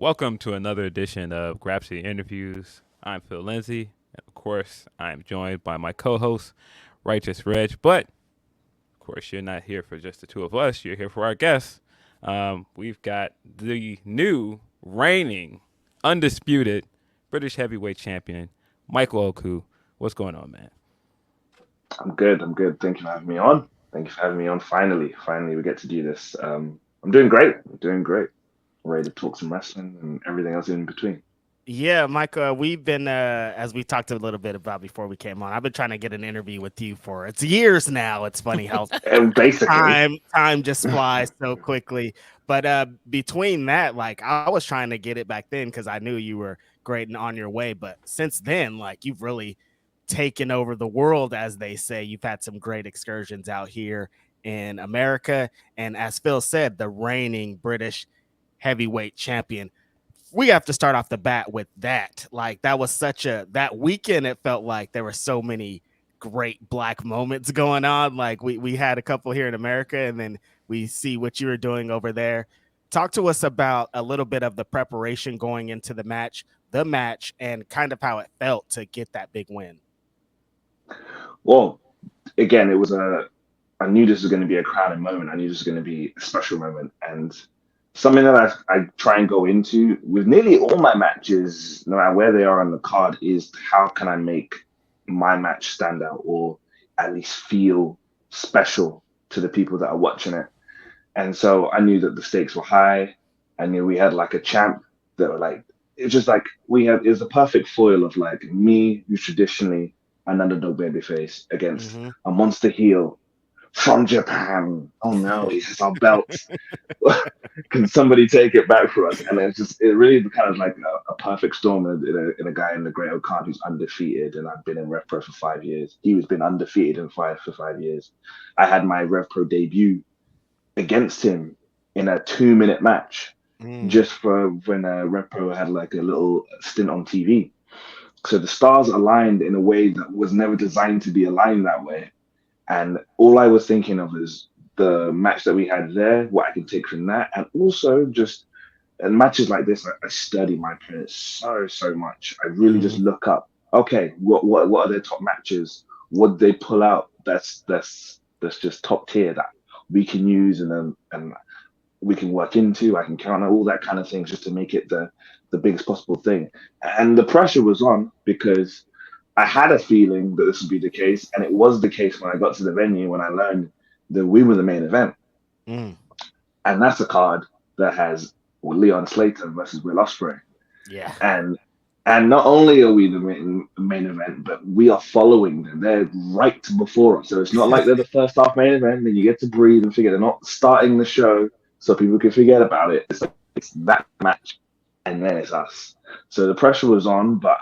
Welcome to another edition of Grapsody Interviews. I'm Phil Lindsey, and of course, I'm joined by my co-host, Righteous Reg. But of course, you're not here for just the two of us. You're here for our guests. We've got the new, reigning, undisputed British heavyweight champion, Michael Oku. What's going on, man? I'm good. I'm good. Thank you for having me on. Thank you for having me on. Finally, we get to do this. I'm doing great. I'm doing great. Ready to talk some wrestling and everything else in between. Yeah, Mike, we've been, as we talked a little bit about before we came on, I've been trying to get an interview with you for it's years now. It's funny how And basically, time just flies so quickly. But between that, like I was trying to get it back then because I knew you were great and on your way. But since then, like you've really taken over the world, as they say. You've had some great excursions out here in America. And as Phil said, the reigning British heavyweight champion. We have to start off the bat with that. Like that was such a that weekend. It felt like there were so many great black moments going on. Like we had a couple here in America, and then we see what you were doing over there. Talk to us about a little bit of the preparation going into the match, and kind of how it felt to get that big win. well, again, it was a. I knew this was going to be a crowded moment. I knew this was going to be a special moment, and something that I try and go into with nearly all my matches, no matter where they are on the card, is how can I make my match stand out or at least feel special to the people that are watching it. And so I knew that the stakes were high. I knew we had like a champ that were like it's just like we had it was a perfect foil of like me, who's traditionally an underdog babyface against Mm-hmm. a monster heel from Japan. Oh no, he has our belt. Can somebody take it back for us? And it's just it really kind of like a perfect storm in a guy in the Great Okan who's undefeated, and I've been in RevPro for 5 years. He was been undefeated in five for 5 years. I had my RevPro debut against him in a 2 minute match Mm. just for when RevPro had like a little stint on TV. So the stars aligned in a way that was never designed to be aligned that way. And all I was thinking of is the match that we had there, what I can take from that, and also just in matches like this, I study my opponents so much. I really just Mm-hmm. look up. Okay, what are their top matches? What did they pull out? That's just top tier that we can use and we can work into. I can counter all that kind of things just to make it the biggest possible thing. And the pressure was on because I had a feeling that this would be the case, and it was the case when I got to the venue when I learned that we were the main event, Mm. and that's a card that has Leon Slater versus Will Ospreay, Yeah. and and not only are we the main event, but we are following them. They're right before us, so it's not like they're the first half main event. Then you get to breathe and forget. They're not starting the show so people can forget about it. It's that match, and then it's us. So the pressure was on, but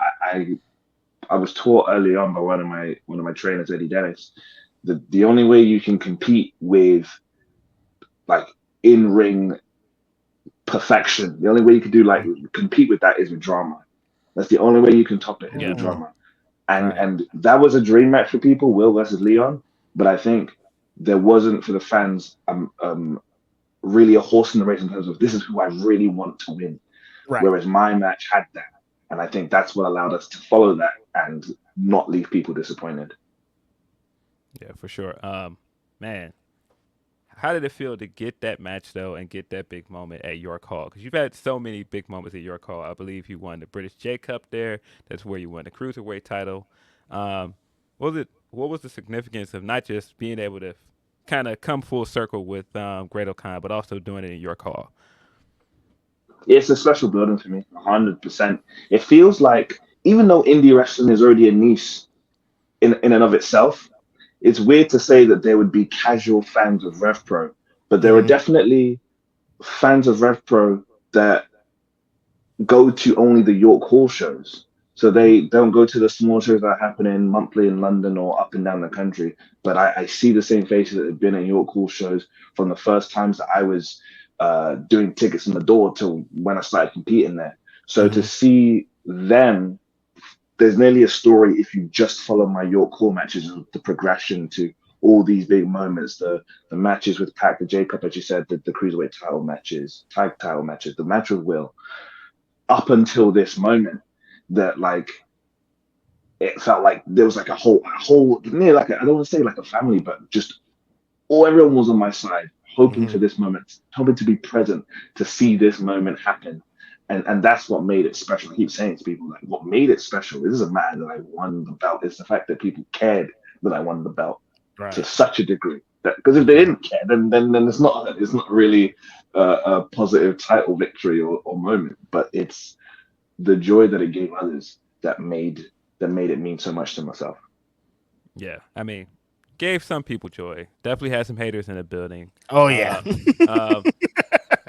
I was taught early on by one of my trainers, Eddie Dennis, that the only way you can compete with like in ring perfection, the only way you can do like compete with that is with drama. That's the only way you can top it is Yeah. with Mm. drama. And Right. and that was a dream match for people, Will versus Leon. But I think there wasn't for the fans really a horse in the race in terms of this is who I really want to win. Right. Whereas my match had that. And I think that's what allowed us to follow that and not leave people disappointed. Yeah, for sure. Man, how did it feel to get that match though and get that big moment at York Hall? Because you've had so many big moments at York Hall. I believe you won the British J Cup there. That's where you won the cruiserweight title. What was the significance of not just being able to kind of come full circle with Great O'Con, but also doing it in York Hall? It's a special building for me, 100%. It feels like, even though indie wrestling is already a niche in and of itself, it's weird to say that there would be casual fans of RevPro, but there are Mm-hmm. definitely fans of RevPro that go to only the York Hall shows. So they don't go to the small shows that are happening monthly in London or up and down the country. But I see the same faces that have been at York Hall shows from the first times that I was doing tickets in the door to when I started competing there. So to Mm-hmm. see them, there's nearly a story if you just follow my York Hall matches of the progression to all these big moments, the matches with Pac, the J Cup, as you said, the cruiserweight title matches, tag title matches, the match with Will. up until this moment that like it felt like there was like a whole near like I don't want to say like a family, but just everyone was on my side, hoping for this moment, hoping to be present to see this moment happen. And that's what made it special. I keep saying to people, like, what made it special, this doesn't matter that I won the belt, it's the fact that people cared that I won the belt to such a degree. Because if they didn't care, then it's not really a positive title victory or moment. But it's the joy that it gave others that made it mean so much to myself. Yeah, I mean, gave some people joy. Definitely had some haters in the building. Oh yeah.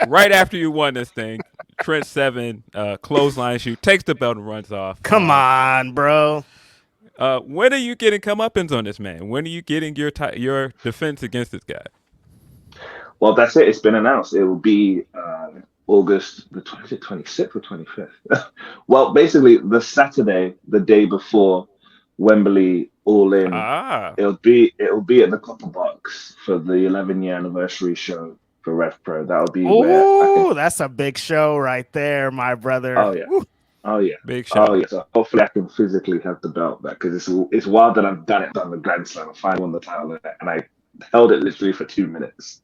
Right after you won this thing, Trent 7 clotheslines you, takes the belt and runs off. Come on, bro. When are you getting comeuppance on this man? When are you getting your defense against this guy? Well, that's it. It's been announced. It will be August the 26th or 25th. Well, basically the Saturday, the day before Wembley All In. It'll be at the Copper Box for the 11-year anniversary show for RevPro. That'll be where that's a big show right there, my brother. Oh yeah. Woo. Oh yeah, big show. Oh yeah. So hopefully I can physically have the belt back because it's wild that I've done the Grand Slam. I finally won the title and I held it literally for 2 minutes.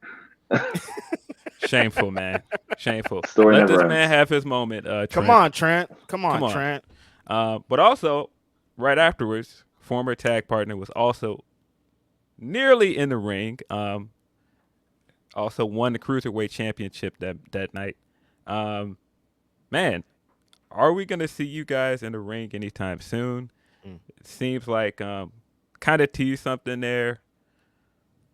Shameful, man. Shameful. Story Let this never man ends. have his moment. Trent. Come on, Trent. Come on, Trent. But also, right afterwards, former tag partner was also nearly in the ring. Also won the Cruiserweight Championship that night. Man, are we going to see you guys in the ring anytime soon? It seems like kind of teased something there.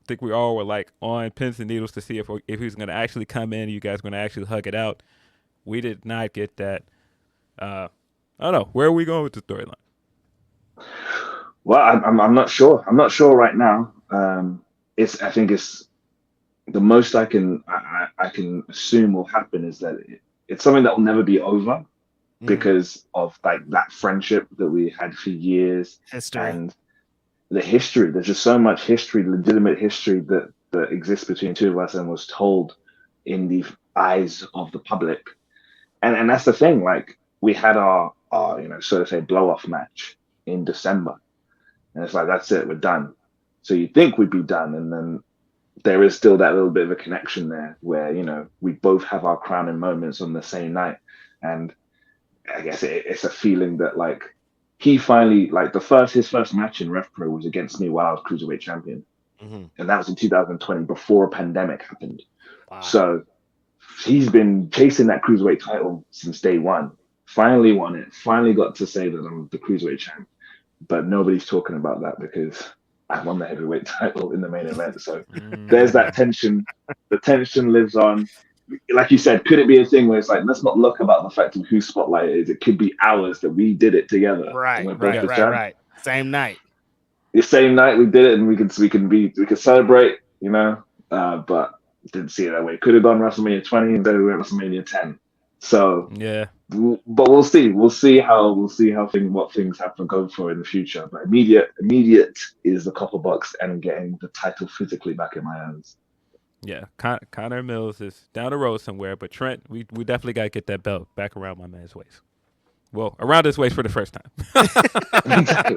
I think we all were like on pins and needles to see if he was going to actually come in. You guys going to actually hug it out. We did not get that. I don't know. Where are we going with the storyline? Well, I'm not sure. I'm not sure right now. I think it's the most I can assume will happen is that it's something that will never be over because of like that friendship that we had for years and the history. There's just so much history, legitimate history that exists between two of us and was told in the eyes of the public. And that's the thing. Like we had our so to say blow off match in December. And it's like, that's it, we're done. So you think we'd be done. And then there is still that little bit of a connection there where, we both have our crowning moments on the same night. And I guess it's a feeling that like, he finally, like his first match in RevPro was against me while I was Cruiserweight champion. And that was in 2020 before a pandemic happened. Wow. So he's been chasing that Cruiserweight title since day one. Finally won it. Finally got to say that I'm the Cruiserweight champ. But nobody's talking about that because I won the heavyweight title in the main event. So there's that tension. The tension lives on. Like you said, could it be a thing where it's like, let's not look about the fact of whose spotlight it is. It could be ours that we did it together. Right. Same night. The same night we did it, and we could celebrate, but didn't see it that way. Could have gone WrestleMania 20 and then we went WrestleMania 10. So yeah. But we'll see. We'll see what things happen going for in the future. But immediate is the Copper Box and getting the title physically back in my hands. Yeah, Connor Mills is down the road somewhere, but Trent, we definitely got to get that belt back around my man's waist. Well, around his waist for the first time.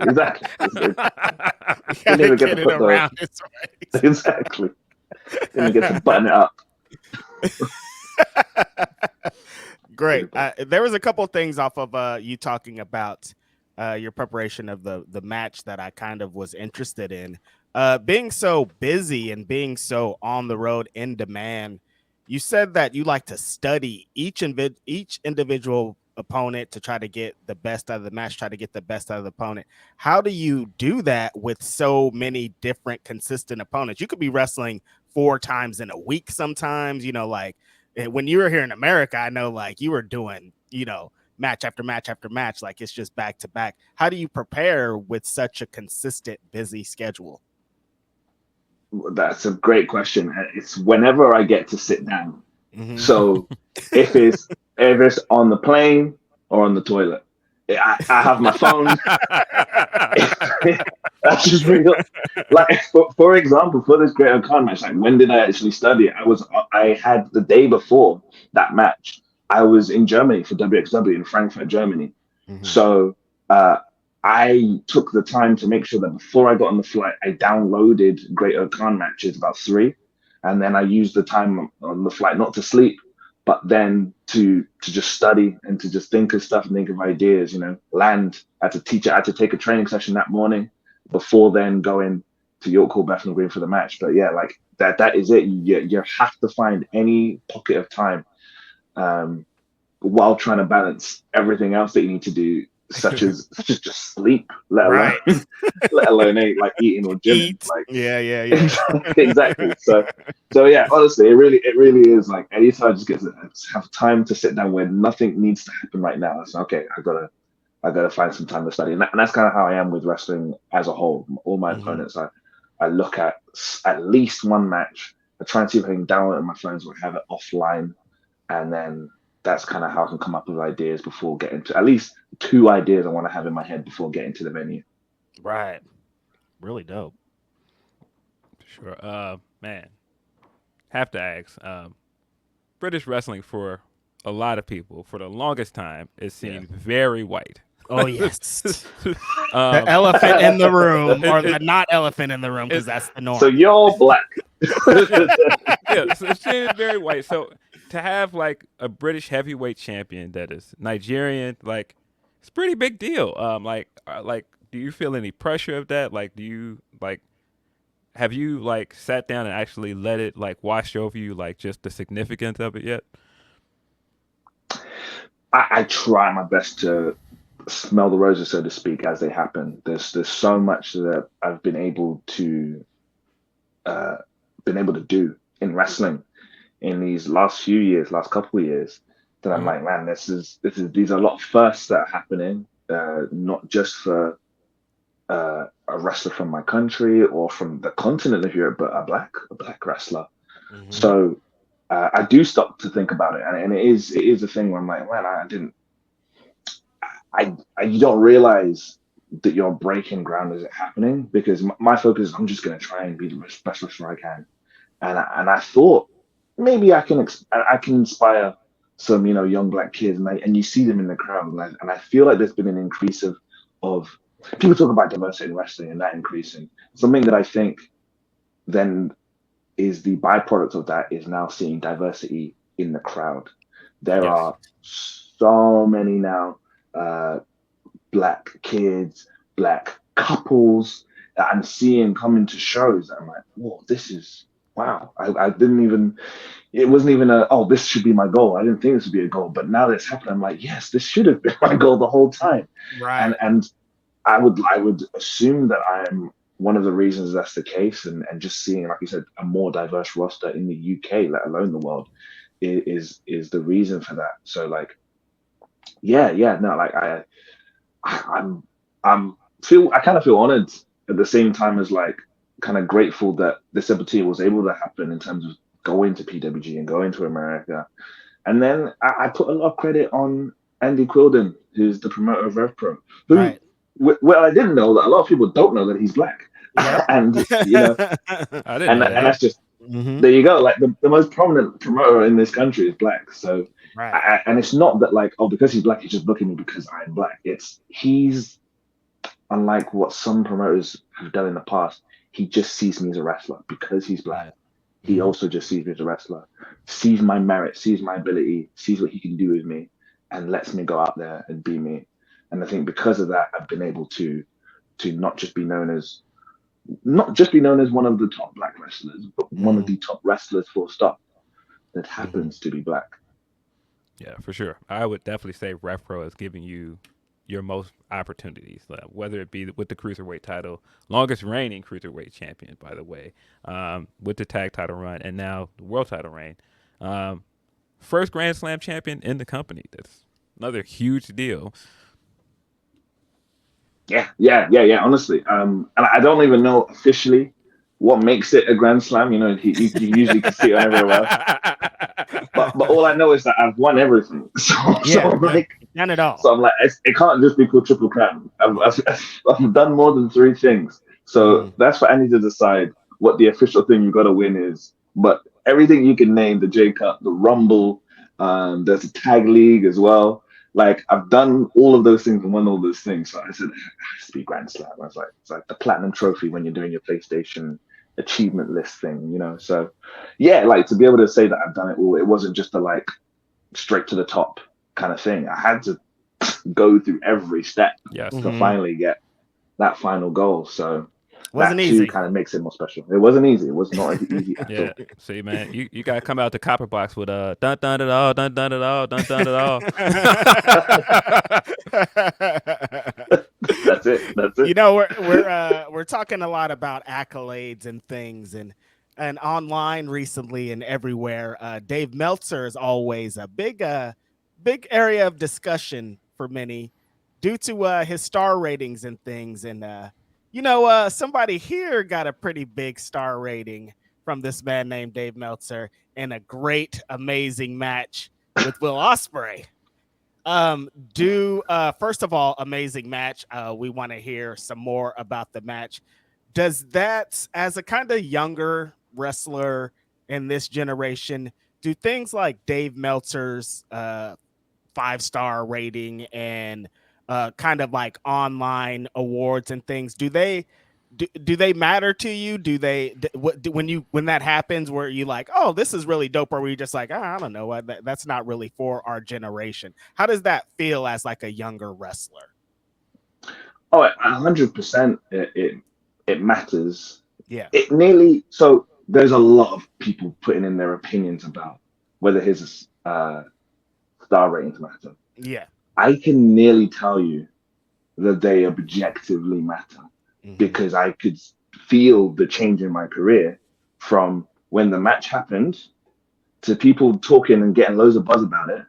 Exactly. Gotta get it around his waist. Exactly. Then we get to button it up. Great. There was a couple things off of you talking about your preparation of the match that I kind of was interested in. Being so busy and being so on the road in demand, you said that you like to study each individual opponent to try to get the best out of the match, try to get the best out of the opponent. How do you do that with so many different consistent opponents? You could be wrestling 4 times in a week sometimes, like when you were here in America, I know like you were doing, match after match after match, like it's just back to back. How do you prepare with such a consistent, busy schedule? That's a great question. It's whenever I get to sit down. So if it's on the plane or on the toilet, I have my phone. That's just real. Like for example, for this Great Khan match, like when did I actually study it? I had the day before that match. I was in Germany for WXW in Frankfurt, Germany. So I took the time to make sure that before I got on the flight, I downloaded Great Khan matches, about 3, and then I used the time on the flight not to sleep, but then to just study and to just think of stuff and think of ideas. Land. I had to take a training session that morning before then going to York Hall, Bethnal Green for the match. But yeah, like that is it. You have to find any pocket of time while trying to balance everything else that you need to do, such as just sleep, let alone eating or gymming. Yeah. Exactly. So yeah, honestly, it really is like anytime I just get to have time to sit down where nothing needs to happen right now. It's okay. I gotta find some time to study, and that's kind of how I am with wrestling as a whole. All my opponents, I look at least one match. I try and see if I can download it on my phones or have it offline, and then that's kind of how I can come up with ideas before getting to at least 2 ideas I want to have in my head before getting to the venue. Right. Really dope. Sure. Man, have to ask. British wrestling for a lot of people for the longest time it seemed very white. Oh yes. The elephant in the room, or the not elephant in the room, because that's the norm. So you're black. Yeah, so it's very white. So to have like a British heavyweight champion that is Nigerian, like it's a pretty big deal. Like, do you feel any pressure of that? Like, have you like sat down and actually let it like wash over you, like just the significance of it yet? I try my best to smell the roses, so to speak, as they happen. There's so much that I've been able to do in wrestling in these last couple of years, that I'm like, man, these are a lot of firsts that are happening, not just for a wrestler from my country or from the continent of Europe, but a black wrestler. So I do stop to think about it, and it is a thing where I'm like, man, you don't realize that you're breaking ground as it's happening, because my focus is I'm just going to try and be the best wrestler I can, and I thought maybe I can inspire some young black kids, and you see them in the crowd, and I feel like there's been an increase of people talk about diversity in wrestling and that increasing. Something that I think then is the byproduct of that is now seeing diversity in the crowd. There are so many now black kids, black couples that I'm seeing coming to shows. I'm like, whoa, this is wow. I didn't even, it wasn't even this should be my goal. I didn't think this would be a goal, but now that it's happened, I'm like, yes, this should have been my goal the whole time. Right. And I would assume that I'm one of the reasons that's the case, and just seeing, like you said, a more diverse roster in the UK, let alone the world, is the reason for that. So like, I kind of feel honored at the same time as like kind of grateful that this opportunity was able to happen in terms of going to PWG and going to America. And then I put a lot of credit on Andy Quilden, who's the promoter of RevPro, who, well, I didn't know that a lot of people don't know that he's black. Yep. And that's just, there you go. Like the most prominent promoter in this country is black. So, and it's not that like, because he's black, he's just booking me because I'm black. He's unlike what some promoters have done in the past. He just sees me as a wrestler because he's black. He also just sees me as a wrestler, sees my merit, sees my ability, sees what he can do with me, and lets me go out there and be me. And I think because of that, I've been able to not just be known as one of the top black wrestlers, but one of the top wrestlers, full stop, that happens to be black. Yeah, for sure. I would definitely say RevPro is giving you your most opportunities, whether it be with the cruiserweight title, longest reigning cruiserweight champion, by the way, with the tag title run, and now the world title reign. First Grand Slam champion in the company. That's another huge deal. Yeah. Honestly, and I don't even know officially what makes it a Grand Slam. You usually can see it everywhere. But all I know is that I've won everything. So I'm like, done it all. So I'm like, it can't just be called Triple Crown. I've done more than 3 things. So that's what I need to decide what the official thing you got to win is. But everything you can name, the J Cup, the Rumble, There's a tag league as well. Like I've done all of those things and won all those things. So I said, it has to be Grand Slam. I was like, it's like the platinum trophy when you're doing your PlayStation achievement list thing, you know? So yeah, like to be able to say that I've done it all, it wasn't just a like straight to the top kind of thing. I had to go through every step to finally get that final goal. So wasn't that easy. too kind of makes it more special. It wasn't easy. It was not easy at all. See, man, you gotta come out the copper box with dun dun it all, dun dun it all, dun dun it all. That's it. That's it. You know, we're talking a lot about accolades and things, and online recently and everywhere. Dave Meltzer is always a big area of discussion for many due to his star ratings and things. And somebody here got a pretty big star rating from this man named Dave Meltzer in a great, amazing match with Will Ospreay. First of all, amazing match. We want to hear some more about the match. Does that, as a kind of younger wrestler in this generation, do things like Dave Meltzer's 5-star rating and kind of like online awards and things, do they matter to you? Do they when that happens, where you like, oh, this is really dope, or were you just like, I don't know, that's not really for our generation? How does that feel as like a younger wrestler? Oh, 100%. It matters. Yeah. So there's a lot of people putting in their opinions about whether his star ratings matter. Yeah. I can nearly tell you that they objectively matter. Because I could feel the change in my career from when the match happened to people talking and getting loads of buzz about it,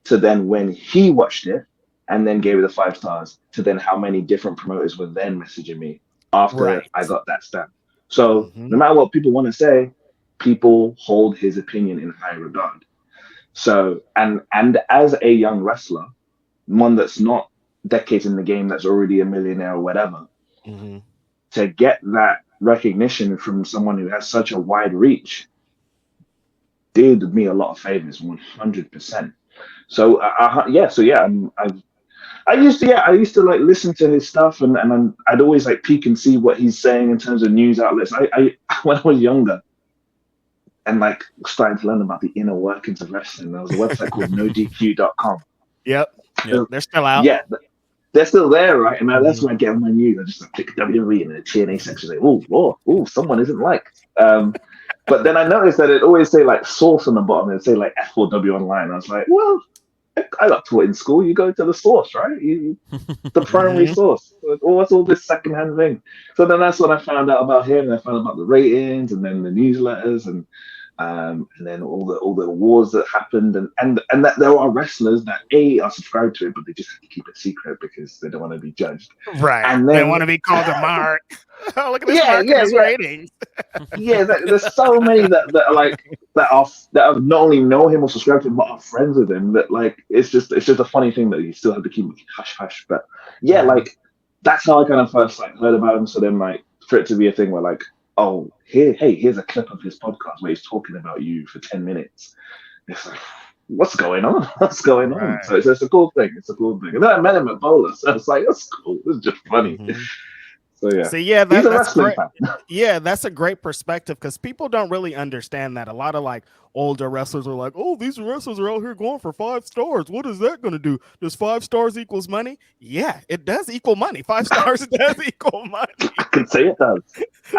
to then when he watched it and then gave it the 5 stars, to then how many different promoters were then messaging me after I got that stamp. So no matter what people want to say, people hold his opinion in high regard. So, and as a young wrestler, one that's not decades in the game, that's already a millionaire or whatever, to get that recognition from someone who has such a wide reach did me a lot of favors, 100%. So I used to like listen to his stuff, and I'd always like peek and see what he's saying in terms of news outlets. I when I was younger and like starting to learn about the inner workings of wrestling, there was a website called NoDQ.com. Yep, they're still out. Yeah. They're still there, right? And that's where I get my news. I just click WWE and the TNA section, like, oh, someone isn't liked. But then I noticed that it always say like source on the bottom. It'd say like F4W online. I was like, well, I got taught in school. You go to the source, right? The primary source. What's all this secondhand thing? So then that's when I found out about him. And I found out about the ratings, and then the newsletters, and then all the awards that happened, and that there are wrestlers that are subscribed to it, but they just have to keep it secret because they don't want to be judged. Right. And then, they want to be called a mark. Oh, look at this ratings. There's so many that are like that have not only know him or subscribed to him, but are friends with him. That like it's just a funny thing that you still have to keep hush hush. But like that's how I kind of first like heard about him. So then like for it to be a thing where like, oh, here's a clip of his podcast where he's talking about you for 10 minutes. It's like, what's going on? Right. So it's a cool thing. And then I met him at Bowler, so it's like, that's cool. It's just funny. So yeah. See, that's great. Yeah, that's a great perspective, because people don't really understand that. A lot of like older wrestlers are like, oh, these wrestlers are out here going for 5 stars. What is that going to do? Does 5 stars equals money? Yeah, it does equal money. 5 stars does equal money. I can say it does.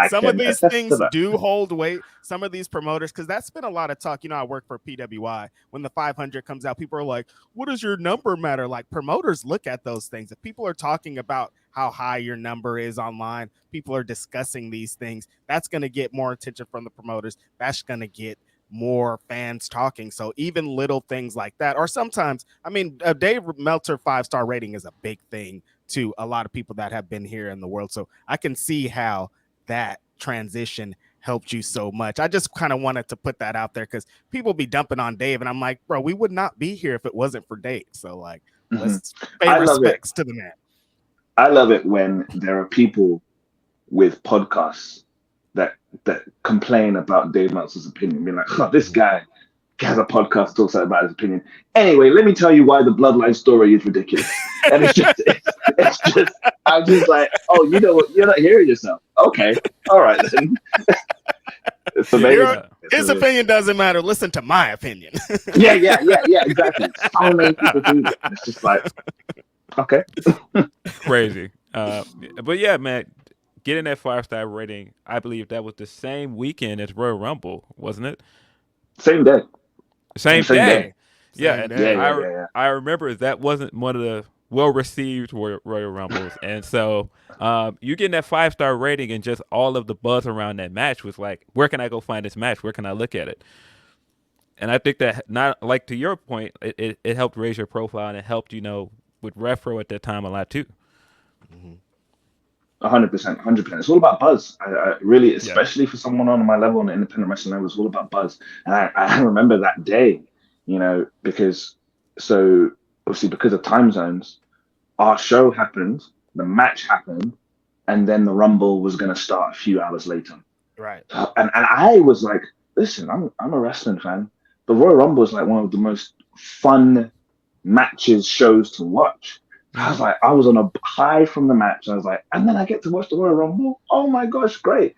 Some of these things do hold weight. Some of these promoters, because that's been a lot of talk. You know, I work for PWI. When the 500 comes out, people are like, what does your number matter? Like, promoters look at those things. If people are talking about how high your number is online, people are discussing these things, that's going to get more attention from the promoters. That's going to get more fans talking. So even little things like that, or sometimes, I mean, Dave Meltzer 5-star rating is a big thing to a lot of people that have been here in the world. So I can see how that transition helped you so much. I just kind of wanted to put that out there, because people be dumping on Dave, and I'm like, bro, we would not be here if it wasn't for Dave. So like, let's pay respects to the man. I love it when there are people with podcasts that complain about Dave Meltzer's opinion, being like, oh, this guy has a podcast, talks about his opinion. Anyway, let me tell you why the bloodline story is ridiculous. And it's just, I'm just like, oh, you know what? You're not hearing yourself. Okay, all right then. It's amazing. His opinion doesn't matter. Listen to my opinion. Yeah, exactly. So many people do that. It's just like, okay. Crazy. But yeah, man, getting that 5-star rating, I believe that was the same weekend as Royal Rumble, wasn't it? Same day. Same day. Yeah, Same day. Yeah. I remember that wasn't one of the well-received Royal Rumbles, and so you getting that 5-star rating and just all of the buzz around that match was like, where can I go find this match? Where can I look at it? And I think that, not like to your point, it helped raise your profile, and it helped, with RevPro at that time a lot too. 100%. It's all about buzz. I really, especially for someone on my level, on the independent wrestling level, it's all about buzz. And I remember that day, because of time zones, our show happened, the match happened, and then the Rumble was going to start a few hours later. Right. And I was like, listen, I'm a wrestling fan. The Royal Rumble is like one of the most fun shows to watch. I was like, I was on a high from the match. I was like, and then I get to watch the Royal Rumble. Oh my gosh, great!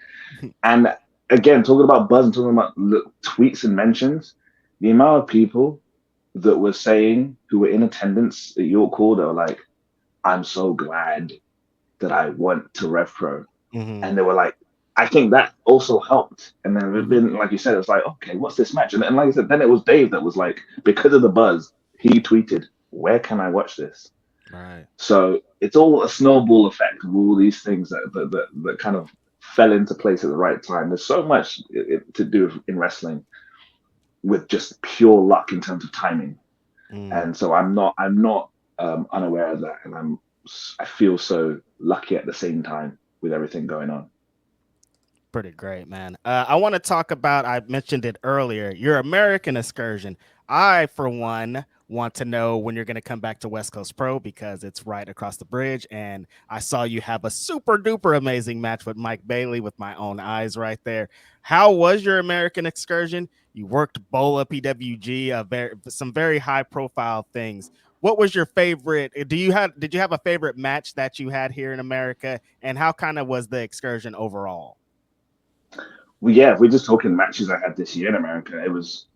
And again, talking about buzz and talking about tweets and mentions, the amount of people that were saying, who were in attendance at York Hall, that were like, I'm so glad that I went to RevPro. And they were like, I think that also helped. And then it's been, like you said, it's like, okay, what's this match? And like I said, then it was Dave that was like, because of the buzz, he tweeted, where can I watch this? Right. So it's all a snowball effect of all these things that kind of fell into place at the right time. There's so much to do in wrestling with just pure luck in terms of timing. And so I'm not unaware of that, and I feel so lucky at the same time with everything going on. Pretty great, man. I want to talk about, I mentioned it earlier, your American excursion. I, for one, want to know when you're going to come back to West Coast Pro, because it's right across the bridge. And I saw you have a super duper amazing match with Mike Bailey with my own eyes right there. How was your American excursion? You worked Bola, PWG, some very high profile things. What was your favorite? Did you have a favorite match that you had here in America? And how kind of was the excursion overall? Well, yeah, if we're just talking matches I had this year in America, it was,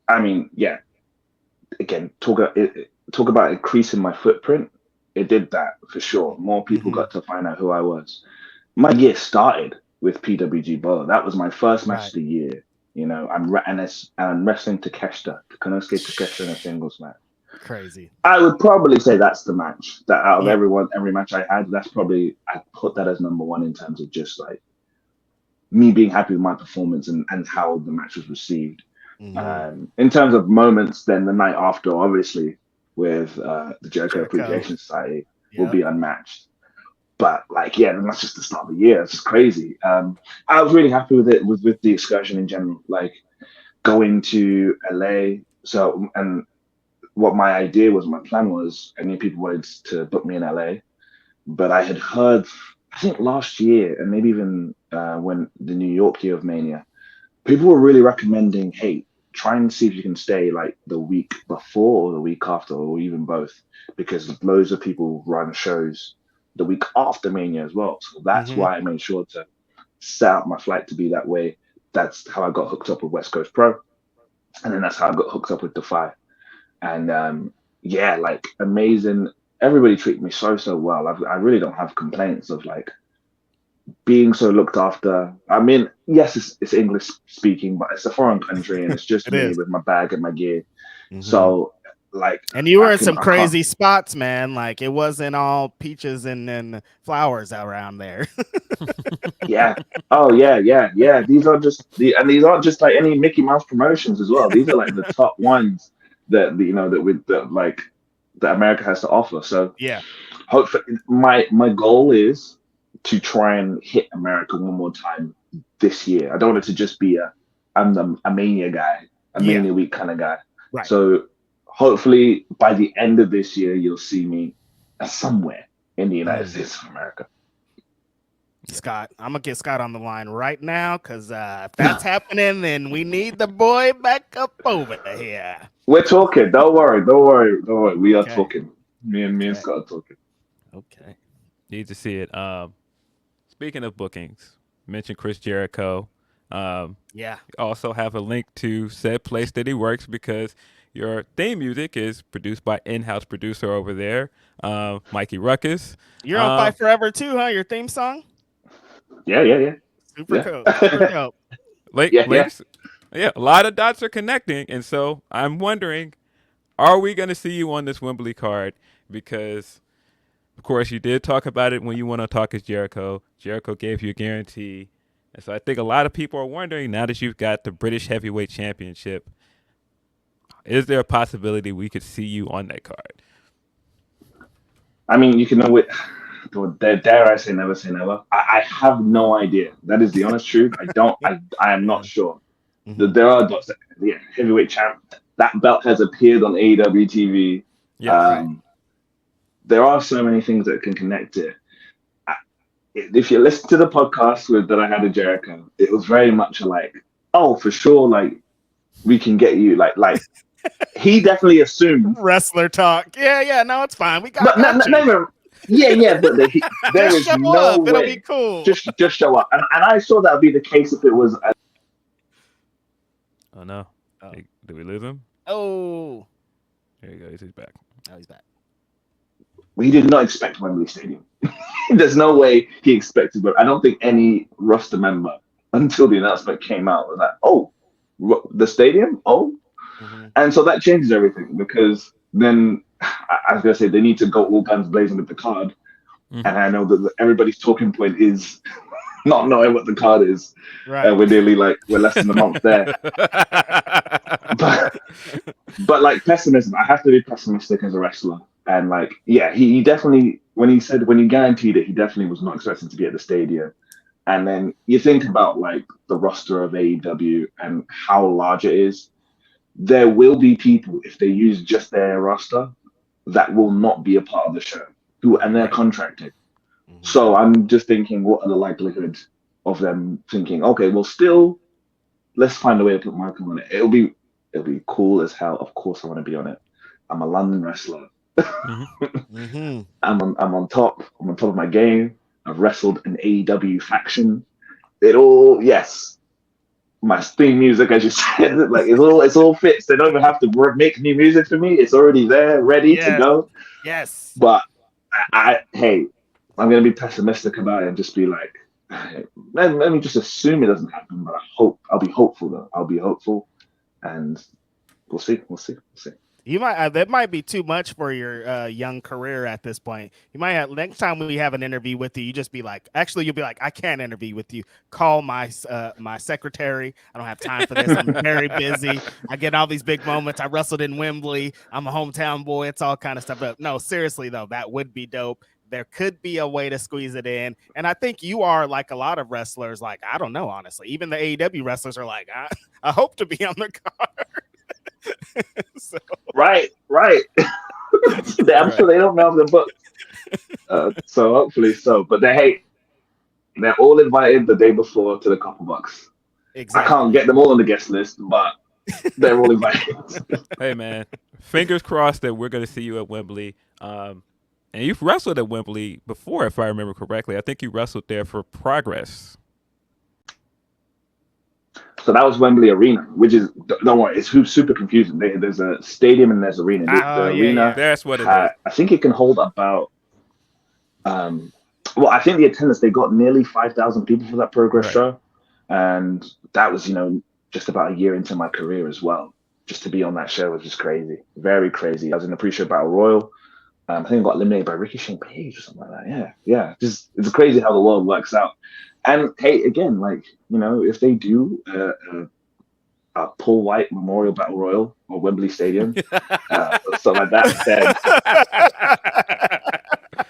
again, talk about increasing my footprint. It did that for sure. More people got to find out who I was. My year started with PWG Guerrilla. That was my first match of the year. I'm wrestling Takeshita, Konosuke Takeshita in a singles match. Crazy. I would probably say that's the match that out of every match I had, that's probably, I put that as number one in terms of just like me being happy with my performance and how the match was received. In terms of moments, then the night after, obviously, with the Jericho Appreciation Society will be unmatched. But that's just the start of the year. It's just crazy. I was really happy with it, with the excursion in general, like going to LA. So, and what my plan was, I knew people wanted to book me in LA, but I had heard, I think last year, and maybe even when the New York year of Mania, people were really recommending, hey, try and see if you can stay like the week before or the week after, or even both, because loads of people run shows the week after Mania as well. So that's why I made sure to set up my flight to be that way. That's how I got hooked up with West Coast Pro. And then that's how I got hooked up with Defy. And amazing. Everybody treated me so well. I really don't have complaints of like being so looked after. I mean, yes, it's English speaking, but it's a foreign country and it's just me with my bag and my gear. So and you were in some crazy spots, man. Like it wasn't all peaches and flowers around there. Yeah. Oh yeah. These aren't just like any Mickey Mouse promotions as well. These are like the top ones that America has to offer. So yeah, hopefully my goal is to try and hit America one more time this year. I don't want it to just be I'm a Mania guy, a Mania week kind of guy. Right. So hopefully by the end of this year, you'll see me somewhere in the United States of America. Scott, I'm gonna get Scott on the line right now because if that's happening, then we need the boy back up over here. We're talking. Don't worry. We are talking. Me and Scott are talking. Okay. Need to see it. Speaking of bookings, mentioned Chris Jericho. Yeah. You also have a link to said place that he works because your theme music is produced by in-house producer over there, Mikey Ruckus. You're on Fight Forever too, huh? Your theme song? Yeah. Super cool. Super dope. Ladies, a lot of dots are connecting, and so I'm wondering, are we going to see you on this Wembley card? Because, of course, you did talk about it when you went on Talk is Jericho. Jericho gave you a guarantee. And so I think a lot of people are wondering, now that you've got the British Heavyweight Championship, is there a possibility we could see you on that card? I mean, you can know it. Dare I say never say never? I have no idea. That is the honest truth. I am not sure. Mm-hmm. There are dots. Heavyweight champ. That belt has appeared on AEW TV. Yeah, There are so many things that can connect it. If you listen to the podcast that I had with Jericho, it was very much like, oh, for sure, like we can get you, like he definitely assumed wrestler talk. Yeah, no, it's fine. We got you. but there is no up. way. It'll be cool. Just show up, and I saw that would be the case if it was. Oh no! Hey, did we lose him? Oh, There you go. He's back. Oh, he's back. We did not expect Wembley Stadium. There's no way he expected, but I don't think any roster member until the announcement came out was like, "Oh, the stadium? Oh." Mm-hmm. And so that changes everything because then I was gonna say they need to go all guns blazing with the card, and I know that everybody's talking point is not knowing what the card is. Right. We're less than a month there. but like pessimism, I have to be pessimistic as a wrestler. And like, yeah, he definitely when he guaranteed it, he definitely was not expecting to be at the stadium. And then you think about like the roster of AEW and how large it is. There will be people, if they use just their roster, that will not be a part of the show, and they're contracted. Mm-hmm. So I'm just thinking, what are the likelihoods of them thinking, okay, well, still, let's find a way to put Michael on it. It'll be cool as hell. Of course, I want to be on it. I'm a London wrestler. Mm-hmm. I'm on top. I'm on top of my game. I've wrestled an AEW faction. Yes. My theme music, as you said, like it's all fits. They don't even have to make new music for me. It's already there, ready to go. Yes. But I'm gonna be pessimistic about it and just be like, let me just assume it doesn't happen. But I'll be hopeful though. I'll be hopeful, and we'll see. You might that might be too much for your young career at this point. You might have next time we have an interview with you, you just be like, you'll be like, I can't interview with you. Call my my secretary. I don't have time for this. I'm very busy. I get all these big moments. I wrestled in Wembley. I'm a hometown boy. It's all kind of stuff. But no, seriously though, that would be dope. There could be a way to squeeze it in. And I think you are like a lot of wrestlers. Like, I don't know, honestly. Even the AEW wrestlers are like, I hope to be on the card. So. Right. I'm sure they don't know the book. So hopefully so. But they're all invited the day before to the Couple Bucks. Exactly. I can't get them all on the guest list, but they're all invited. Hey man, fingers crossed that we're going to see you at Wembley. And you've wrestled at Wembley before, if I remember correctly. I think you wrestled there for Progress. So that was Wembley Arena, which is, don't worry, it's super confusing. There's a stadium and there's arena. The arena, that's what it is. I think it can hold about, I think the attendance, they got nearly 5,000 people for that Progress show. And that was, just about a year into my career as well. Just to be on that show was just crazy. Very crazy. I was in the pre-show Battle Royal. I think I got eliminated by Ricochet Page or something like that. Yeah. Just it's crazy how the world works out. And hey, again, like if they do a Paul White Memorial Battle Royal or Wembley Stadium, something like that,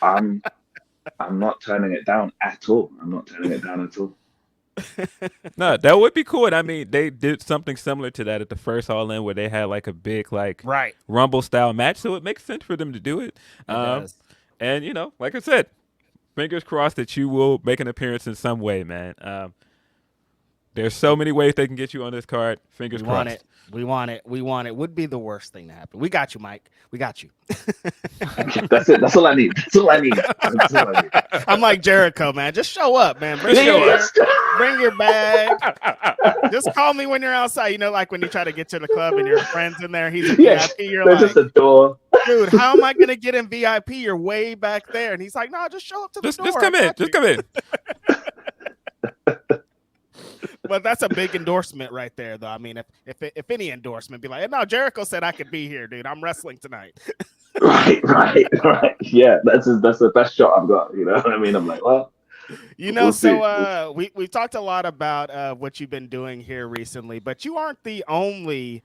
then I'm not turning it down at all. No, that would be cool. I mean, they did something similar to that at the first All In, where they had like a big Rumble style match, so it makes sense for them to do it. And like I said, fingers crossed that you will make an appearance in some way, man. There's so many ways they can get you on this card. Fingers crossed. We want it. Would be the worst thing to happen. We got you, Mike. We got you. That's it. That's all I need. That's all I need. I'm like Jericho, man. Just show up, man. Bring your bag. Just call me when you're outside. You know, like when you try to get to the club and your friend's in there, he's a VIP. You're there's like, just a door. Dude, how am I gonna get in VIP? You're way back there. And he's like, no, just show up to the door. Just come in. Just come in. But that's a big endorsement right there, though. I mean, if any endorsement, be like, no, Jericho said I could be here, dude. I'm wrestling tonight. Right. Yeah, that's the best shot I've got. You know what I mean? I'm like, well, you know. So we talked a lot about what you've been doing here recently, but you aren't the only,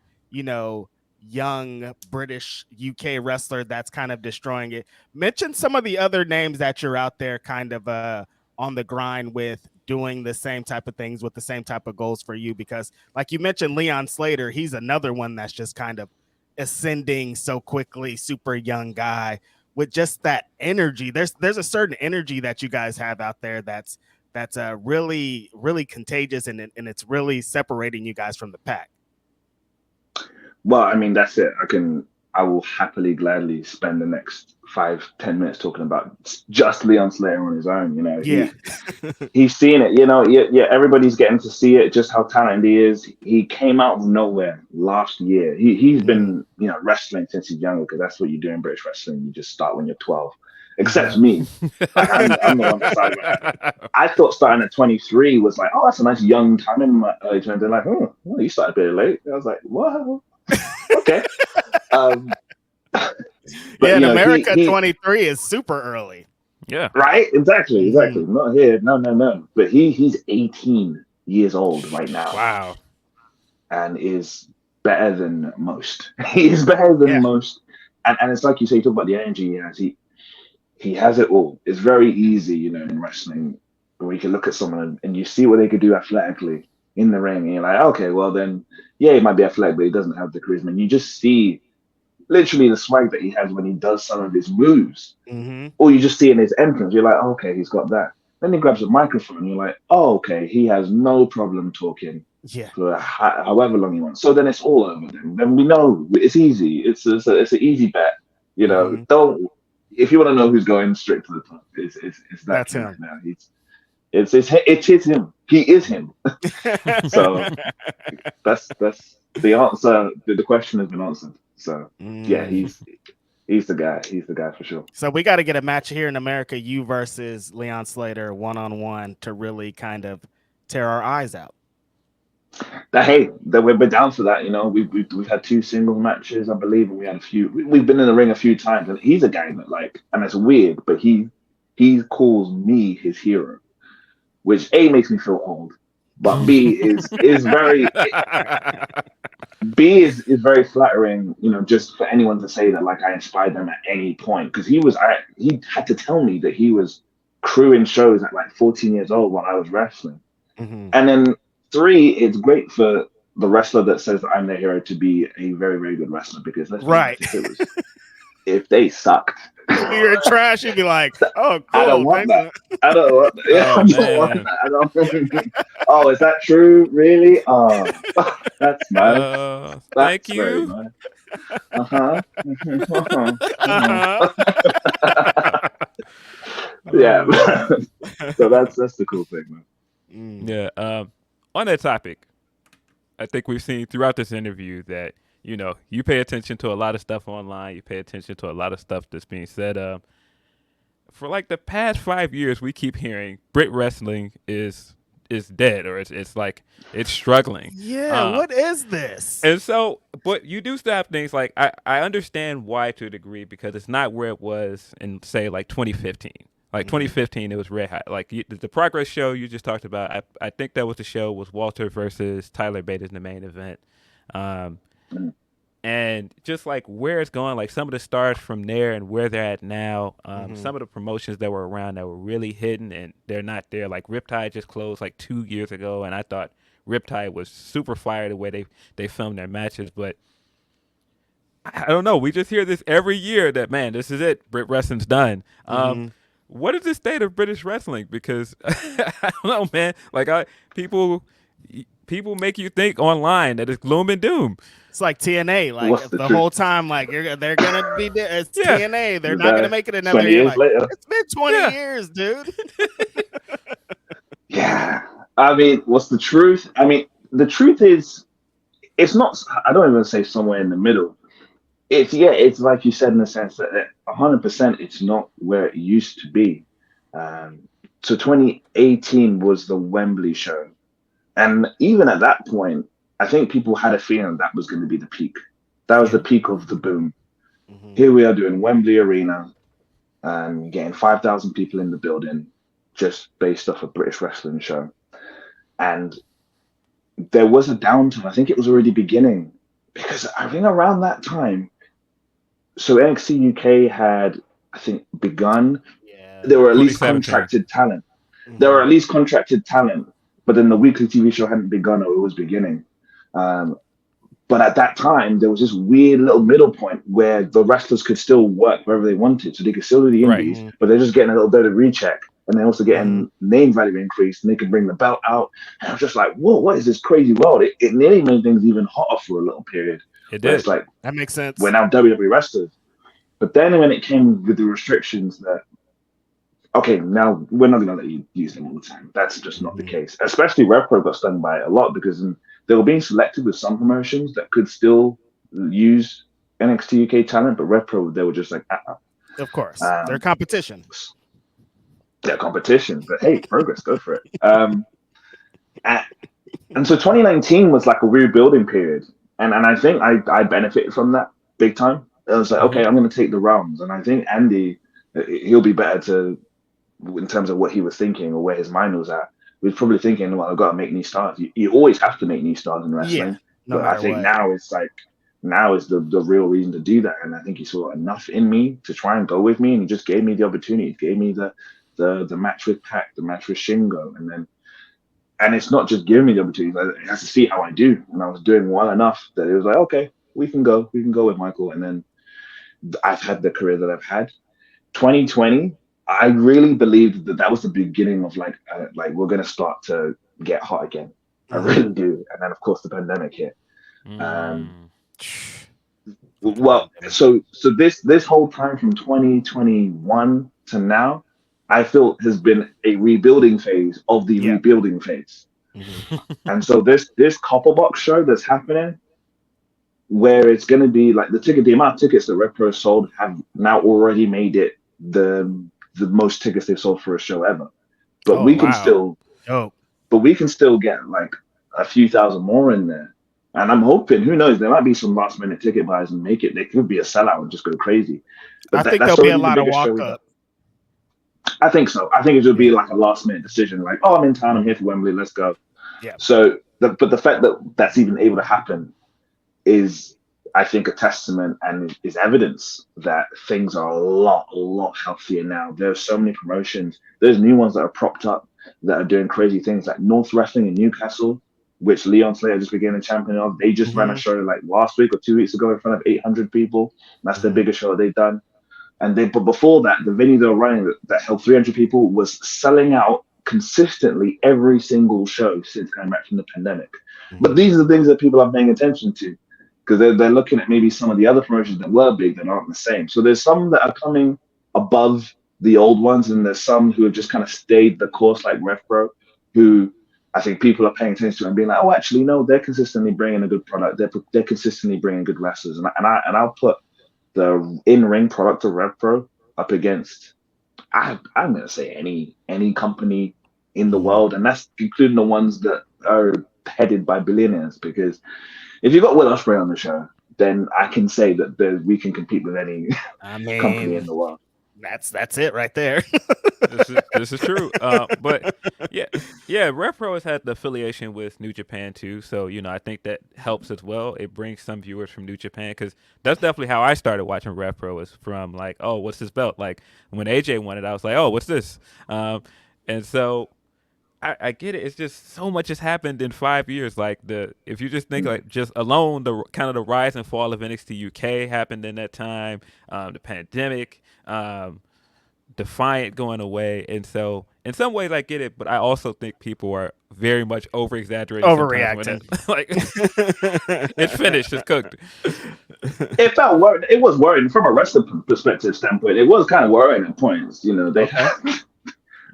young British UK wrestler that's kind of destroying it. Mention some of the other names that you're out there kind of on the grind with, doing the same type of things with the same type of goals for you, because like you mentioned, Leon Slater, he's another one that's just kind of ascending so quickly, super young guy with just that energy. There's a certain energy that you guys have out there that's really, really contagious, and it's really separating you guys from the pack. Well, I mean, that's it. I will happily, gladly spend the next 5-10 minutes talking about just Leon Slater on his own. He's seeing it. Yeah, everybody's getting to see it. Just how talented he is. He came out of nowhere last year. He's been wrestling since he's younger, because that's what you do in British wrestling. You just start when you're 12. Except me. I'm the one beside. I thought starting at 23 was like, oh, that's a nice young time in my early 20s. They're like, oh, well, you started a bit late. I was like, what? Okay. But, in America, 23 is super early. Yeah. Right? Exactly. Not here. No. But he's 18 years old right now. Wow. And is better than most. He is better than most. And it's like you say, you talk about the energy he has. He has it all. It's very easy, in wrestling, where you can look at someone and you see what they could do athletically in the ring, and you're like, okay, well then, yeah, he might be athletic, but he doesn't have the charisma. And you just see literally the swag that he has when he does some of his moves, or you just see in his entrance, you're like, oh, okay, he's got that. Then he grabs a microphone, and you're like, oh, okay, he has no problem talking for however long he wants. So then it's all over. Then we know it's easy. It's an easy bet. Don't. If you want to know who's going straight to the top, it's that's him right now. It is him. He is him. So that's the answer. The question has been answered. So yeah, he's the guy. He's the guy for sure. So we got to get a match here in America, you versus Leon Slater 1-on-1, to really kind of tear our eyes out. We're down for that. We've had 2 single matches, I believe, and we had a few. We've been in the ring a few times, and he's a guy that and it's weird, but he calls me his hero, which A, makes me feel old, but B is very is very flattering. Just for anyone to say that I inspired them at any point, because he had to tell me that he was crewing shows at 14 years old when I was wrestling, and then 3, it's great for the wrestler that says that I'm their hero to be a very, very good wrestler, because if they sucked, you're trash, you'd be like, oh, cool. I don't want that. I don't want that. Oh, is that true? Really? Oh, that's nice. Thank you. Nice. Yeah. So that's the cool thing, man. Yeah. On that topic, I think we've seen throughout this interview that, you pay attention to a lot of stuff online. You pay attention to a lot of stuff that's being said. For the past 5 years, we keep hearing Brit wrestling is dead, or it's struggling. Yeah, what is this? And so, but you do still have things I understand why to a degree, because it's not where it was in, say, 2015. 2015, it was red hot. The Progress show you just talked about, I think that was the show, was Walter versus Tyler Bate in the main event. And just where it's going, some of the stars from there and where they're at now, some of the promotions that were around that were really hidden and they're not there. Riptide just closed 2 years ago, and I thought Riptide was super fire the way they filmed their matches, but I don't know. We just hear this every year that, man, this is it. Brit wrestling's done. what is the state of British wrestling? Because I don't know, man. Like people make you think online that it's gloom and doom. It's like TNA, like What's the the truth? whole time, like they're gonna be it's Yeah. TNA. They're not gonna make it another 20 year. years Like, later. it's been 20 Yeah. years, dude. Yeah. I mean, what's the truth? I mean, the truth is, it's not, I don't even say somewhere in the middle. It's like you said, in the sense that 100% it's not where it used to be. So 2018 was the Wembley show. And even at that point, I think people had a feeling that was going to be the peak. That was the peak of the boom. Mhm. Here we are doing Wembley Arena, getting 5,000 people in the building just based off a British wrestling show. And there was a downturn. I think it was already beginning, because I think around that time, so NXT UK had, I think, begun. Yeah. There were at least 2017. contracted talent. Mhm. There were at least contracted talent, but then the weekly TV show hadn't begun, or it was beginning. But at that time, there was this weird little middle point where the wrestlers could still work wherever they wanted. So they could still do the Right. indies, but they're just getting a little bit of recheck. And they're also getting name value increased, and they can bring the belt out. And I was just like, whoa, what is this crazy world? It nearly made things even hotter for a little period. It Where it's did. like, That makes sense. we're now WWE wrestlers. But then when it came with the restrictions that, okay, now we're not going to let you use them all the time. That's just not the case. Especially RevPro got stung by it a lot, because they were being selected with some promotions that could still use NXT UK talent, but RevPro, they were just like, Of course, their competition. Their competition. But hey, progress, go for it. And so 2019 was like a rebuilding period. And I think I benefited from that big time. I was like, okay, I'm going to take the realms. And I think Andy, he'll be better to, in terms of what he was thinking or where his mind was at. He was probably thinking, well, I've got to make new stars. You always have to make new stars in wrestling. Yeah, no but matter I think what. now is the real reason to do that. And I think he saw enough in me to try and go with me. And he just gave me the opportunity. He gave me the match with Pac, the match with Shingo. And it's not just giving me the opportunity. It has to see how I do. And I was doing well enough that it was like, okay, we can go with Michael. And then I've had the career that I've had. 2020, I really believed that was the beginning of like we're going to start to get hot again. I really do. And then of course the pandemic hit. Well, so this whole time from 2021 to now, I feel has been a rebuilding phase of the rebuilding phase. And so this Copperbox show that's happening, where it's going to be like the amount of tickets that RevPro sold have now already made it the most tickets they've sold for a show ever. But we can still get like a few thousand more in there. And I'm hoping, who knows, there might be some last minute ticket buys and make it. They could be a sellout and just go crazy. But I think there'll be a lot of walk up. I think so. I think it will be like a last minute decision, like, oh, I'm in town, I'm here for Wembley, let's go. Yeah. So, but the fact that that's even able to happen is, I think, a testament and is evidence that things are a lot healthier now. There's so many promotions. There's new ones that are propped up that are doing crazy things, like North Wrestling in Newcastle, which Leon Slater just became a champion of. They just ran a show like last week or 2 weeks ago in front of 800 people. That's the biggest show they've done. But before that, the venue they were running that held 300 people was selling out consistently every single show since coming back from the pandemic. But these are the things that people are paying attention to, because they're looking at maybe some of the other promotions that were big that aren't the same. So there's some that are coming above the old ones, and there's some who have just kind of stayed the course, like RevPro, who I think people are paying attention to and being like, oh, actually, no, they're consistently bringing a good product. They're consistently bringing good wrestlers, and I'll put the in-ring product of RevPro up against, I'm going to say any company in the world, and that's including the ones that are headed by billionaires. Because if you've got Will Ospreay on the show, then I can say that we can compete with any company in the world. That's it right there. This is true. But yeah, RevPro has had the affiliation with New Japan too, so I think that helps as well. It brings some viewers from New Japan, because that's definitely how I started watching RevPro, is from like, oh, what's this belt? Like when AJ won it, I was like, oh, what's this? And so I get it. It's just so much has happened in 5 years. Like if you just think like just alone the kind of the rise and fall of NXT UK happened in that time. The pandemic. Defiant going away, and so in some ways I get it, but I also think people are very much over exaggerating sometimes when Overreacting. it like it's finished, it's cooked. It felt worried. It was worrying from a wrestling perspective standpoint. It was kind of worrying at points. You know, they Okay.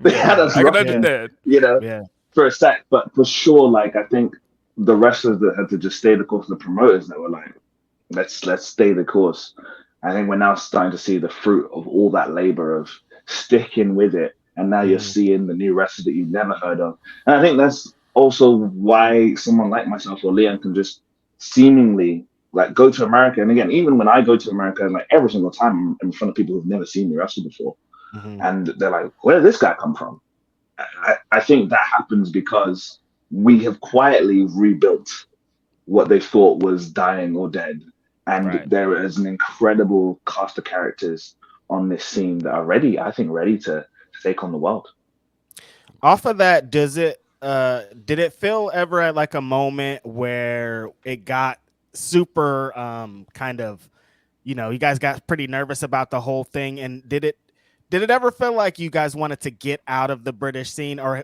they had us I can rocking, understand. you know, Yeah. for a sec. But for sure, like I think the wrestlers that had to just stay the course, the promoters that were like, let's stay the course. I think we're now starting to see the fruit of all that labor of sticking with it, and now you're Mhm. seeing the new wrestlers that you've never heard of. And I think that's also why someone like myself or Leon can just seemingly like go to America. And again, even when I go to America, like every single time I'm in front of people who've never seen me wrestle before, Mhm. and they're like, "Where did this guy come from?" I think that happens because we have quietly rebuilt what they thought was dying or dead. And Right. there is an incredible cast of characters on this scene that are ready, I think, ready to take on the world. Off of that, did it feel ever at like a moment where it got super kind of, you guys got pretty nervous about the whole thing, and did it ever feel like you guys wanted to get out of the British scene, or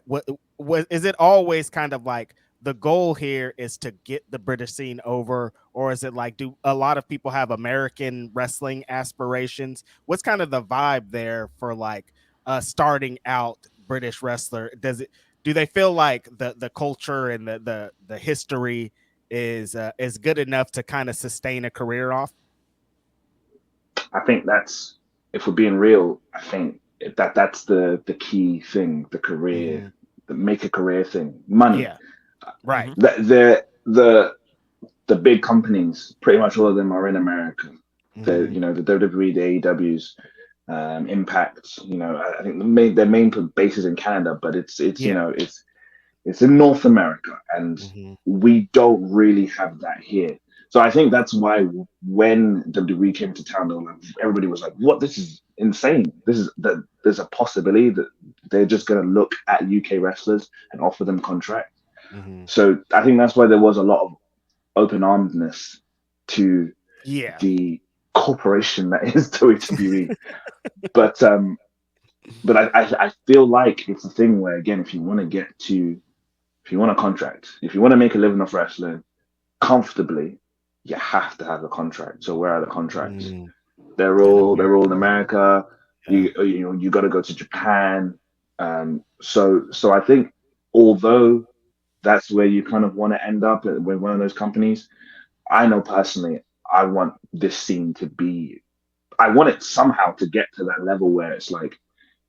is it always kind of like the goal here is to get the British scene over, or is it like, do a lot of people have American wrestling aspirations? What's kind of the vibe there for like starting out British wrestler? Do they feel like the culture and the history is good enough to kind of sustain a career off? I think that's, if we're being real, I think that's the key thing, the career, Mm-hmm. the make a career thing, money. Yeah. Right. Hmm. The big companies, pretty much all of them are in America. The Mm-hmm. you know the WWE, the AEWs, Impact. I think their main base is in Canada, but it's Yeah. it's in North America, and Mm-hmm. we don't really have that here. So I think that's why when WWE came to town, everybody was like, "What? This is insane! This is that. There's a possibility that they're just going to look at UK wrestlers and offer them contracts." Mm-hmm. So I think that's why there was a lot of open armedness to Yeah. the corporation that is WWE. But I feel like it's a thing where, again, if you want a contract, if you want to make a living off wrestling comfortably, you have to have a contract. So where are the contracts? Mm. They're In all they're all in America. America. Yeah. You got to go to Japan. So I think, although that's where you kind of want to end up with one of those companies, I know personally, I want this scene to be, I want it somehow to get to that level where it's like,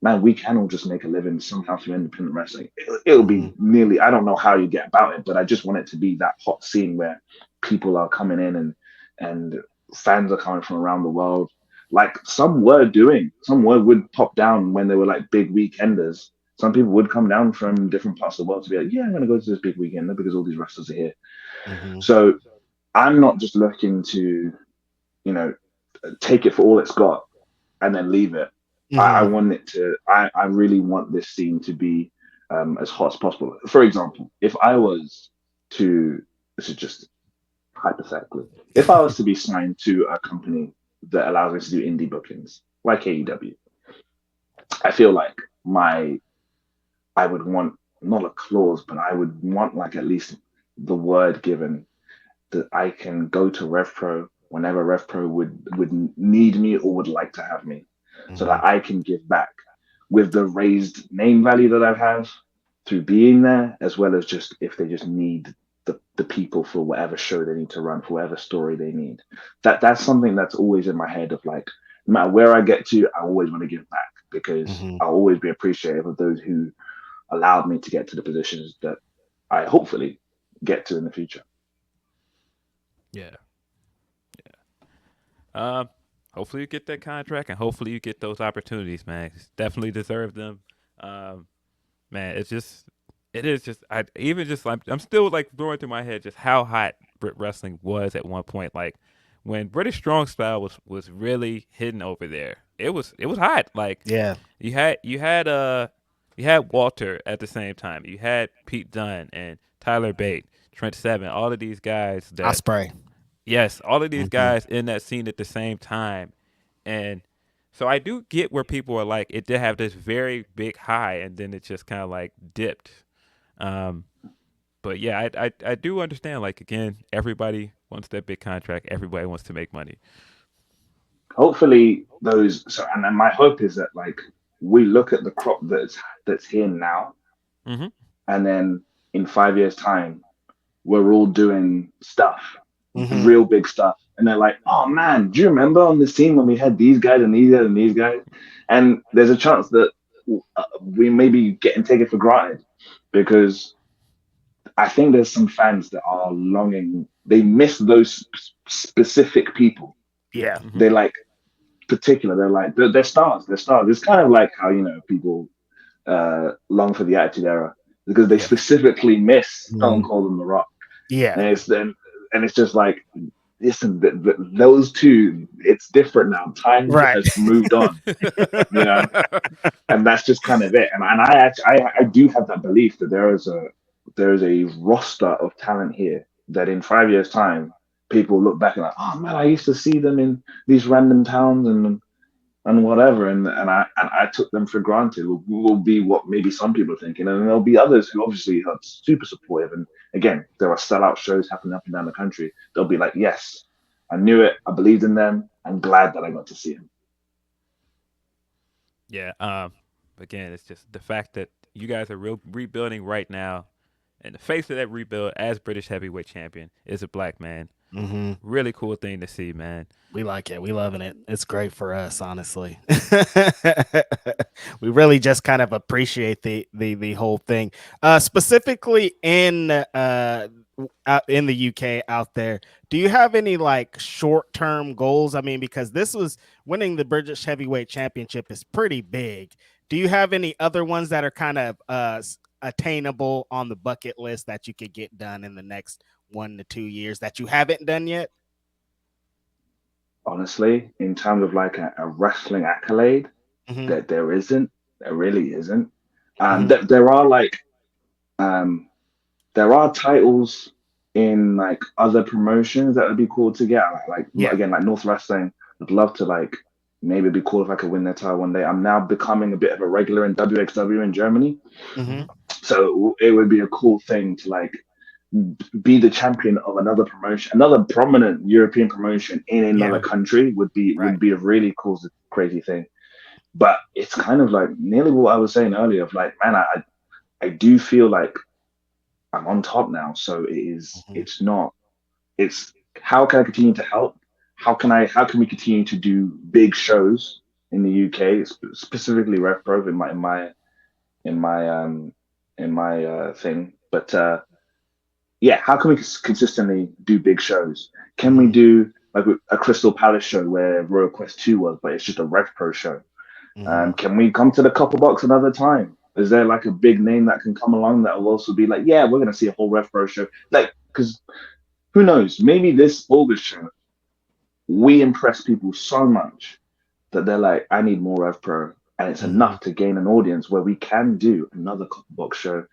man, we can all just make a living somehow through independent wrestling. It'll Mm-hmm. be nearly, I don't know how you get about it, but I just want it to be that hot scene where people are coming in and fans are coming from around the world. Like some would pop down when they were like big weekenders. Some people would come down from different parts of the world to be like, yeah, I'm going to go to this big weekender because all these wrestlers are here. Mm-hmm. So I'm not just looking to, you know, take it for all it's got and then leave it. I Mm-hmm. want it to. I really want this scene to be as hot as possible. For example, if I was to, this is just hypothetically, if I was to be signed to a company that allows me to do indie bookings like AEW, I feel like my I would want not a clause, but I would want like at least the word given that I can go to RevPro whenever RevPro would need me or would like to have me, so Mm-hmm. that I can give back with the raised name value that I have through being there, as well as just if they just need the people for whatever show they need to run, for whatever story they need. That's something that's always in my head of like, no matter where I get to, I always want to give back because Mm-hmm. I'll always be appreciative of those who allowed me to get to the positions that I hopefully get to in the future. Yeah. Um, hopefully you get that contract, and hopefully you get those opportunities, man. Definitely deserve them. Um, man, it is just, I even just, I'm still like going through my head just how hot Brit wrestling was at one point. Like when British Strong Style was really hidden over there. It was hot. Like Yeah. you had Walter at the same time. You had Pete Dunne and Tyler Bate, Trent Seven, all of these guys that Ospreay. yes, all of these Mm-hmm. guys in that scene at the same time, and So I do get where people are like, it did have this very big high, and then it just kind of like dipped. Um, but yeah, I do understand. Like again, everybody wants that big contract. Everybody wants to make money. Hopefully, those. So, and then my hope is that like we look at the crop that's here now, Hmm. and then in 5 years' time, we're all doing stuff, Mhm. real big stuff. And they're like, oh man, do you remember on the scene when we had these guys and these guys and these guys? And there's a chance that we may be getting taken for granted because I think there's some fans that are longing, they miss those specific people. Yeah. Hmm. They like, particular, they're stars, they're stars. It's kind of like how, people long for the Attitude Era because they Yeah. specifically miss Stone Mhm. Cold and The Rock. Yeah. And it's just like, listen, those two, it's different now. Time Right. has moved on, you know, and that's just kind of it. And I actually, I do have that belief that there is a roster of talent here that in 5 years' time, people look back and like, oh man, I used to see them in these random towns and whatever, and I took them for granted. Will be what maybe some people are thinking, and there'll be others who obviously are super supportive. And again, there are sellout shows happening up and down the country. They'll be like, yes, I knew it, I believed in them, I'm glad that I got to see them. Yeah. Again, it's just the fact that you guys are rebuilding right now, and the face of that rebuild as British heavyweight champion is a black man. Hmm. Really cool thing to see, man. We like it. We loving it. It's great for us, honestly. We really just kind of appreciate the whole thing. Specifically out in the UK out there, do you have any like short-term goals? I mean, because this was winning the British Heavyweight Championship is pretty big. Do you have any other ones that are kind of attainable on the bucket list that you could get done in the next 1 to 2 years that you haven't done yet? Honestly, in terms of like a wrestling accolade, Hmm. that there isn't, there really isn't. Hmm. There are like um, there are titles in like other promotions that would be cool to get. Like Yeah. again, like North Wrestling, I'd love to like maybe it'd be cool if I could win their title one day. I'm now becoming a bit of a regular in WXW in Germany, Hmm. so it would be a cool thing to like be the champion of another promotion, another prominent European promotion in Yeah. another country would be Right. would be a really cool, crazy thing. But it's kind of like nearly what I was saying earlier of like, man, I do feel like I'm on top now. So Hmm. it's not, it's how can I continue to help? How can we continue to do big shows in the UK, specifically RevPro in my um in my thing. But yeah, how can we consistently do big shows? Can we Hmm. do like a Crystal Palace show where Royal Quest 2 was, but it's just a RevPro show? Hmm. Can we come to the Copper Box another time? Is there like a big name that can come along that will also be like, yeah, we're gonna see a whole RevPro show? Like, because who knows? Maybe this August show we impress people so much that they're like, I need more RevPro, and it's Hmm. enough to gain an audience where we can do another Copper Box show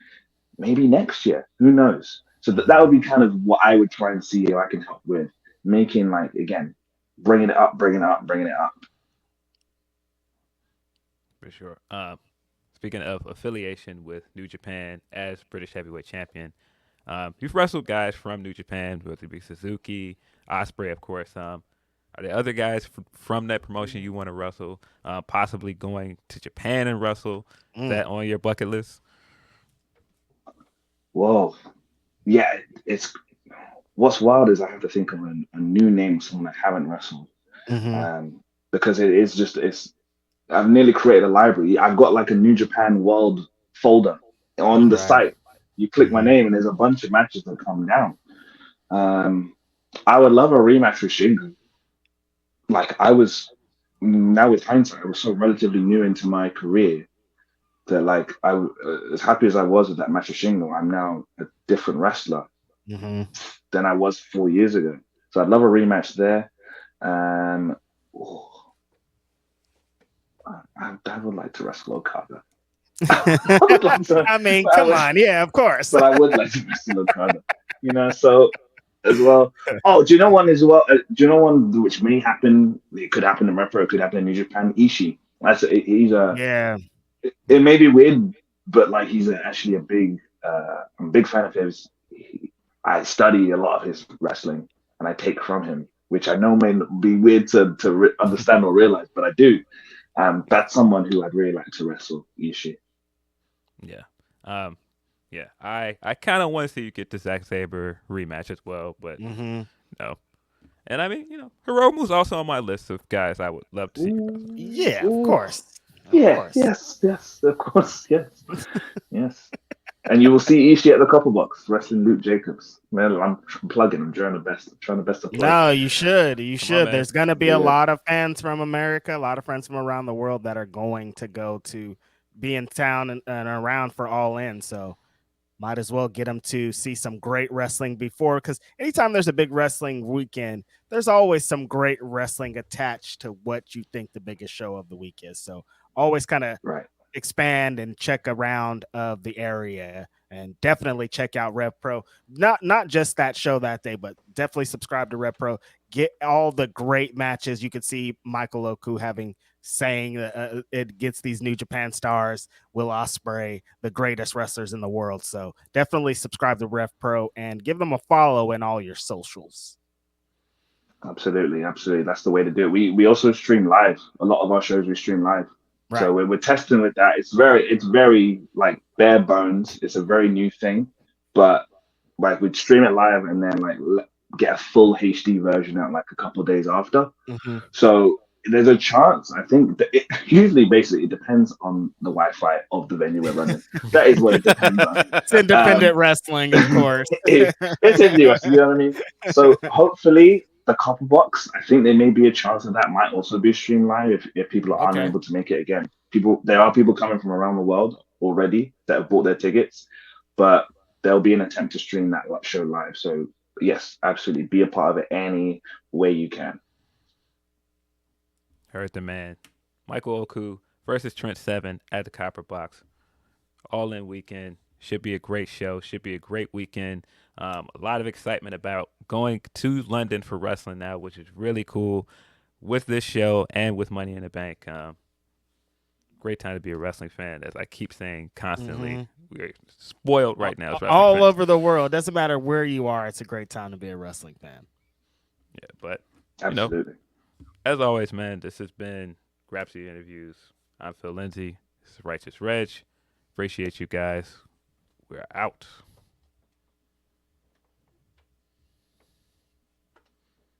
maybe next year. Who knows? So that Hmm. would be kind of what I would try and see if I can help with making like again, bringing it up, bringing it up, bringing it up. For sure. Speaking of affiliation with New Japan as British Heavyweight Champion, you've wrestled guys from New Japan, whether it be Suzuki, Osprey, of course. Are there other guys from that promotion you want to wrestle? Possibly going to Japan and wrestle? Is Mm. that on your bucket list? Whoa, yeah, it's what's wild is I have to think of a new name, someone I haven't wrestled, Hmm. because it is just it's. I've nearly created a library. I've got like a New Japan World folder on the Right. site. You click my Hmm. name, and there's a bunch of matches that come down. Um, I would love a rematch with Shingo. Like I was now with hindsight, I was so relatively new into my career that like as happy as I was with that match with Shingo, I'm now a different wrestler Hmm. than I was 4 years ago. So I'd love a rematch there. Um, oh, I would like to wrestle Okada. I would like to, I mean, but I come would, on. Yeah, of course. but I would like to wrestle Okada. So as well. Oh, do you know one as well? Do you know one which may happen? It could happen in RevPro. It could happen in New Japan. Ishii. He's a. Yeah. It may be weird, but like he's actually a big. I'm a big fan of his. I study a lot of his wrestling, and I take from him, which I know may be weird to understand or realize, but I do. That's someone who I'd really like to wrestle. Ishii. Yeah. Yeah. I kind of want to see you get the Zack Sabre rematch as well, but no. And I mean, Hiromu's also on my list of guys I would love to see. Yeah, of course. Yes, of course, yes. And you will see Ishii at the Copper Box wrestling Luke Jacobs. Man, I'm plugging. I'm trying the best. I'm trying the best to plug. No, you should. You should. On, There's going to be a lot of fans from America, a lot of friends from around the world that are going to go to be in town and around for All In. So might as well get them to see some great wrestling before, because anytime there's a big wrestling weekend, there's always some great wrestling attached to what you think the biggest show of the week is. So always kind of expand and check around of the area, and definitely check out RevPro. Not just that show that day, but definitely subscribe to RevPro. Get all the great matches. You could see Michael Oku saying it gets these New Japan stars, Will Ospreay, the greatest wrestlers in the world. So definitely subscribe to RevPro and give them a follow in all your socials. Absolutely. That's the way to do it. We also stream live. A lot of our shows we stream live. Right. So we're testing with that. It's very like bare bones. It's a very new thing, but like we'd stream it live and then like get a full HD version out like a couple of days after. So there's a chance. I think that usually basically it depends on the Wi-Fi of the venue we're running. That is what it depends on. It's independent wrestling, of course. It's in the US, you know what I mean? So hopefully the Copper Box, I think there may be a chance that might also be streamed live if people are unable to make it again. There are people coming from around the world already that have bought their tickets, but there'll be an attempt to stream that show live. So yes, absolutely, be a part of it any way you can. Heard the man. Michael Oku versus Trent 7 at the Copper Box. All In weekend. Should be a great show. Should be a great weekend. A lot of excitement about going to London for wrestling now, which is really cool with this show and with Money in the Bank. Great time to be a wrestling fan, as I keep saying constantly. We're spoiled right now. All over the world. Doesn't matter where you are. It's a great time to be a wrestling fan. Yeah, but absolutely. As always, man, this has been Grapsody Interviews. I'm Phil Lindsey. This is Righteous Reg. Appreciate you guys. We're out.